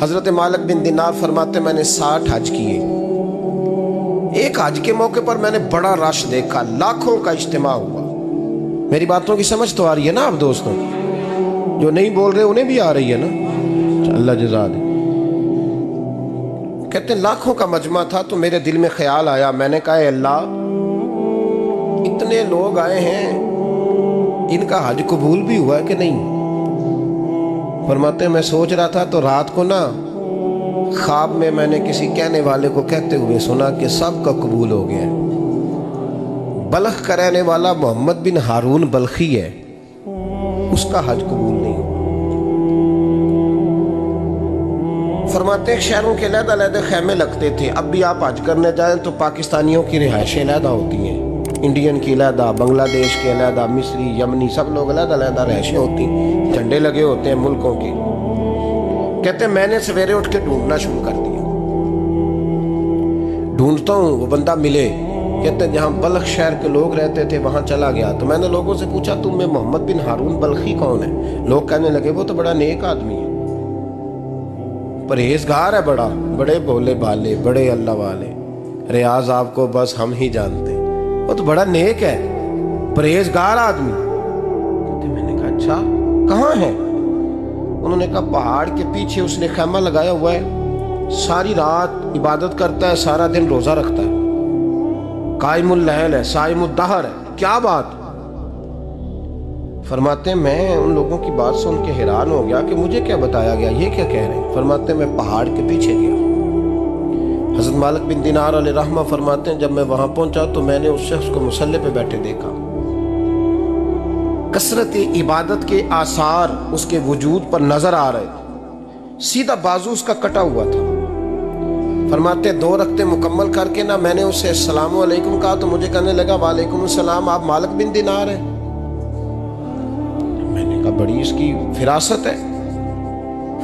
حضرت مالک بن دینار فرماتے میں نے 60 حج کیے. ایک حج کے موقع پر میں نے بڑا رش دیکھا، لاکھوں کا اجتماع ہوا. میری باتوں کی سمجھ تو آ رہی ہے نا آپ دوستوں؟ جو نہیں بول رہے انہیں بھی آ رہی ہے نا؟ اللہ جزا دے. کہتے ہیں لاکھوں کا مجمع تھا تو میرے دل میں خیال آیا. میں نے کہا اے اللہ، اتنے لوگ آئے ہیں، ان کا حج قبول بھی ہوا ہے کہ نہیں؟ فرماتے ہیں میں سوچ رہا تھا تو رات کو نا خواب میں نے کسی کہنے والے کو کہتے ہوئے سنا کہ سب کا قبول ہو گیا ہے. بلخ کا رہنے والا محمد بن ہارون بلخی ہے، اس کا حج قبول نہیں. فرماتے ہیں شہروں کے علیحدہ علیحدہ خیمے لگتے تھے. اب بھی آپ حج کرنے جائیں تو پاکستانیوں کی رہائشیں علیحدہ ہوتی ہیں، انڈین کی علیحدہ، بنگلہ دیش کے علیحدہ، مصری، یمنی، سب لوگ علیحدہ علیحدہ رہائشیں ہوتی ہیں، جھنڈے لگے ہوتے ہیں ملکوں کے. کہتے ہیں میں نے سویرے اٹھ کے ڈھونڈنا شروع کر دیا. ڈھونڈتا ہوں وہ بندہ ملے. کہتے ہیں جہاں بلخ شہر کے لوگ رہتے تھے وہاں چلا گیا تو میں نے لوگوں سے پوچھا تم میں محمد بن ہارون بلخی کون ہے؟ لوگ کہنے لگے وہ تو بڑا نیک آدمی ہے، پرہیزگار ہے، بڑے بولے بالے، بڑے اللہ والے، ریاض آپ کو بس ہم ہی جانتے ہیں، وہ تو بڑا نیک ہے، پرہیزگار آدمی. میں نے کہا اچھا کہاں ہے؟ انہوں نے کہا پہاڑ کے پیچھے اس نے خیمہ لگایا ہوا ہے، ساری رات عبادت کرتا ہے، سارا دن روزہ رکھتا ہے، قائم اللیل ہے، صائم الدہر ہے. کیا بات؟ فرماتے ہیں میں ان لوگوں کی بات سن کے حیران ہو گیا کہ مجھے کیا بتایا گیا، یہ کیا کہہ رہے ہیں. فرماتے ہیں میں پہاڑ کے پیچھے گیا. حضرت مالک بن دینار علیہ رحمہ فرماتے ہیں جب میں وہاں پہنچا تو میں نے اس شخص کو مصلی پہ بیٹھے دیکھا. کثرت عبادت کے آثار اس کے وجود پر نظر آ رہے تھے. سیدھا بازو اس کا کٹا ہوا تھا. فرماتے 2 رکعتیں مکمل کر کے نا میں نے اسے السلام علیکم کہا تو مجھے کہنے لگا وعلیکم السلام، آپ مالک بن دینار ہیں؟ میں نے کہا بڑی اس کی فراست ہے.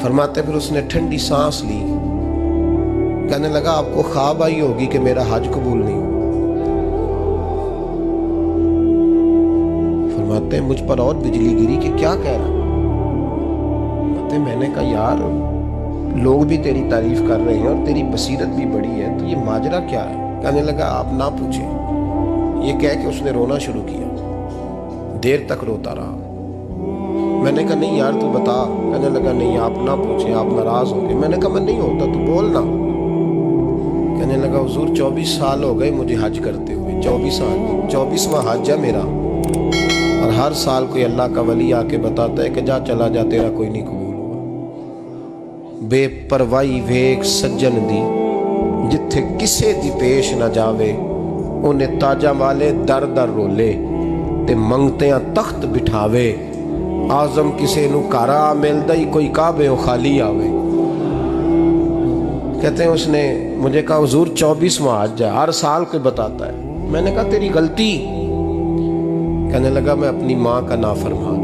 فرماتے پھر اس نے ٹھنڈی سانس لی، کہنے لگا آپ کو خواب آئی ہوگی کہ میرا حج قبول نہیں ہوا. فرماتے ہیں مجھ پر اور بجلی گری کہ کیا کہہ رہا. فرماتے میں نے کہا یار لوگ بھی تیری تعریف کر رہے ہیں اور تیری بصیرت بھی بڑی ہے، تو یہ ماجرا کیا ہے؟ کہنے لگا آپ نہ پوچھیں. یہ کہہ کے اس نے رونا شروع کیا، دیر تک روتا رہا. میں نے کہا نہیں یار تو بتا. کہنے لگا نہیں آپ نہ پوچھیں، آپ ناراض ہو گئے. میں نے کہا میں نہیں ہوتا، تو بولنا. کہنے لگا حضور 24 سال ہو گئے مجھے حج کرتے ہوئے، 24 سال، 24واں حج ہے میرا، اور ہر سال کوئی اللہ کا ولی آ کے بتاتا ہے کہ جا چلا جا تیرا کوئی نہیں قبول ہوا. بے پروائی ویک سجن دی جتھے کسے دی پیش نہ جاوے، انہیں تاجاں والے در در رولے تے منگتیاں تخت بٹھاوے. آزم کسے نو کارا ملدا ہی کوئی کعبے و خالی آوے. کہتے ہیں اس نے مجھے کہا حضور 24واں حج ہے، ہر سال کوئی بتاتا ہے. میں نے کہا تیری غلطی. کہنے لگا میں اپنی ماں کا نافرمان.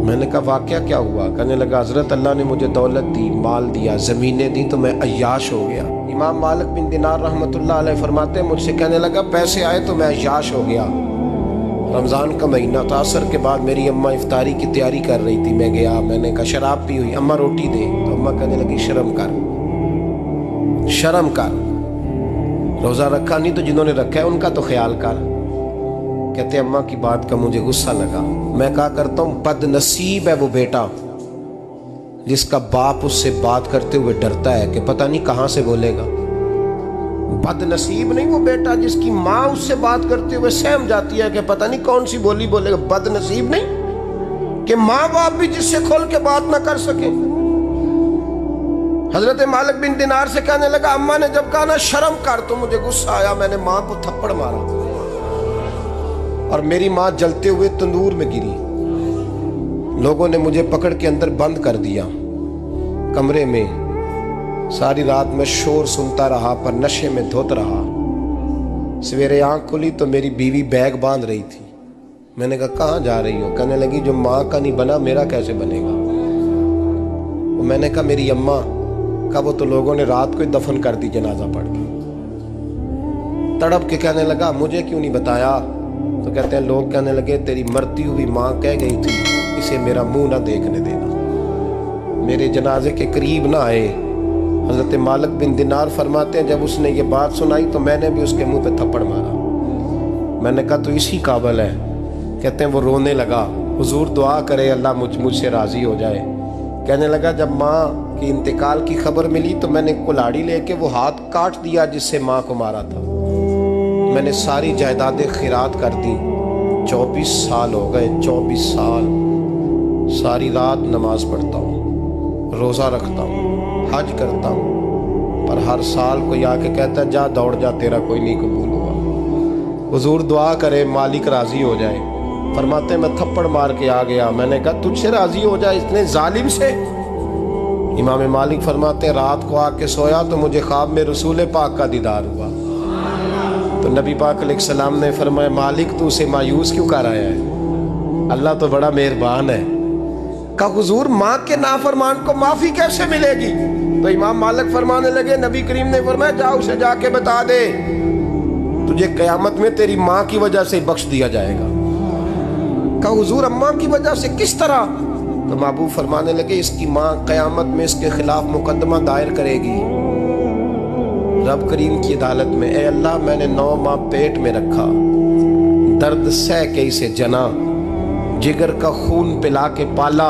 میں نے کہا واقعہ کیا ہوا؟ کہنے لگا حضرت اللہ نے مجھے دولت دی، مال دیا، زمینیں دی تو میں عیاش ہو گیا. امام مالک بن دینار رحمۃ اللہ علیہ فرماتے ہیں مجھ سے کہنے لگا پیسے آئے تو میں عیاش ہو گیا. رمضان کا مہینہ تھا، عصر کے بعد میری اماں افطاری کی تیاری کر رہی تھی. میں گیا، میں نے کہا شراب پی ہوئی، اماں روٹی دے. تو اماں کہنے لگی شرم کر، شرم کر، روزہ رکھا نہیں تو جنہوں نے رکھا ہے ان کا تو خیال کر. کہتے ہیں اماں کی بات کا مجھے غصہ لگا. میں کہا کرتا ہوں بد نصیب ہے وہ بیٹا جس کا باپ اس سے بات کرتے ہوئے ڈرتا ہے کہ پتہ نہیں کہاں سے بولے گا. بد نصیب نہیں وہ بیٹا جس کی ماں اس سے بات کرتے ہوئے سہم جاتی ہے کہ پتہ نہیں کون سی بولی بولے گا. بد نصیب نہیں کہ ماں باپ بھی جس سے کھول کے بات نہ کر سکے. حضرت مالک بن دینار سے کہنے لگا اماں نے جب کہا نا شرم کر تو مجھے غصہ آیا. میں نے ماں کو تھپڑ مارا اور میری ماں جلتے ہوئے تندور میں گری. لوگوں نے مجھے پکڑ کے اندر بند کر دیا کمرے میں. ساری رات میں شور سنتا رہا پر نشے میں دھوت رہا. سویرے آنکھ کھلی تو میری بیوی بیگ باندھ رہی تھی. میں نے کہا کہاں جا رہی ہو؟ کہنے لگی جو ماں کا نہیں بنا میرا کیسے بنے گا. میں نے کہا میری اماں کا وہ تو لوگوں نے رات کو ہی دفن کر دی جنازہ پڑھ کے. تڑپ کے کہنے لگا مجھے کیوں نہیں بتایا؟ تو کہتے ہیں لوگ کہنے لگے تیری مرتی ہوئی ماں کہہ گئی تھی اسے میرا منہ نہ دیکھنے دینا. میرے جنازے کے قریب نہ آئے۔ حضرت مالک بن دینار فرماتے ہیں جب اس نے یہ بات سنائی تو میں نے بھی اس کے منہ پہ تھپڑ مارا۔ میں نے کہا تو اسی قابل ہے۔ کہتے ہیں وہ رونے لگا، حضور دعا کرے اللہ مجھ سے راضی ہو جائے۔ کہنے لگا جب ماں کی انتقال کی خبر ملی تو میں نے کلاڑی لے کے وہ ہاتھ کاٹ دیا جس سے ماں کو مارا تھا۔ میں نے ساری جائیدادیں خیرات کر دیں۔ 24 سال ہو گئے، 24 سال ساری رات نماز پڑھتا ہوں، روزہ رکھتا ہوں، حج کرتا ہوں، پر ہر سال کوئی آ کے کہتا ہے جا دوڑ جا تیرا کوئی نہیں قبول ہوا۔ حضور دعا کرے مالک راضی ہو جائے۔ فرماتے میں تھپڑ مار کے آ گیا، میں نے کہا تجھ سے راضی ہو جائے اتنے ظالم سے؟ امام مالک فرماتے رات کو آ کے سویا تو مجھے خواب میں رسول پاک کا دیدار ہوا۔ تو نبی پاک علیہ السلام نے فرمایا مالک تو اسے مایوس کیوں کر آیا ہے؟ اللہ تو بڑا مہربان ہے۔ کہا حضور ماں کے نافرمان کو معافی کیسے ملے گی؟ تو امام مالک فرمانے لگے نبی کریم نے فرمایا جا اسے جا کے بتا دے تجھے قیامت میں تیری ماں کی وجہ سے بخش دیا جائے گا۔ کہا حضور اماں کی وجہ سے کس طرح؟ تو محبوب فرمانے لگے اس کی ماں قیامت میں اس کے خلاف مقدمہ دائر کرے گی رب کریم کی عدالت میں، اے اللہ میں نے 9 ماہ پیٹ میں رکھا، درد سہ کے اسے جنا، جگر کا خون پلا کے پالا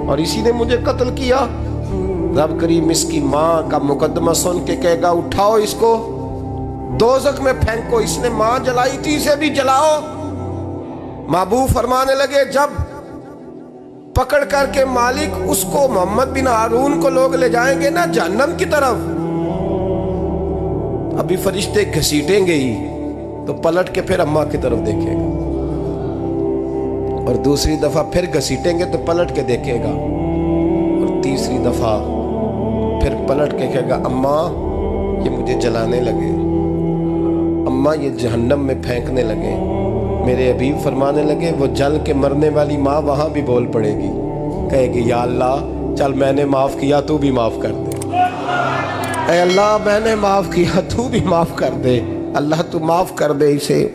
اور اسی نے مجھے قتل کیا۔ رب کریم اس کی ماں کا مقدمہ سن کے کہے گا اٹھاؤ اس کو دوزخ میں پھینکو، اس نے ماں جلائی تھی اسے بھی جلاؤ۔ محبوب فرمانے لگے جب پکڑ کر کے مالک اس کو محمد بن ہارون کو لوگ لے جائیں گے نا جہنم کی طرف، ابھی فرشتے گھسیٹیں گے ہی تو پلٹ کے پھر اماں کی طرف دیکھے گا اور دوسری دفعہ پھر گھسیٹیں گے تو پلٹ کے دیکھے گا اور تیسری دفعہ پھر پلٹ کے کہے گا اماں یہ مجھے جلانے لگے، اماں یہ جہنم میں پھینکنے لگے۔ میرے حبیب فرمانے لگے وہ جل کے مرنے والی ماں وہاں بھی بول پڑے گی، کہے گی یا اللہ چل میں نے معاف کیا تو بھی معاف کر دے، اے اللہ میں نے معاف کیا تو بھی معاف کر دے، اللہ تو معاف کر دے اسے۔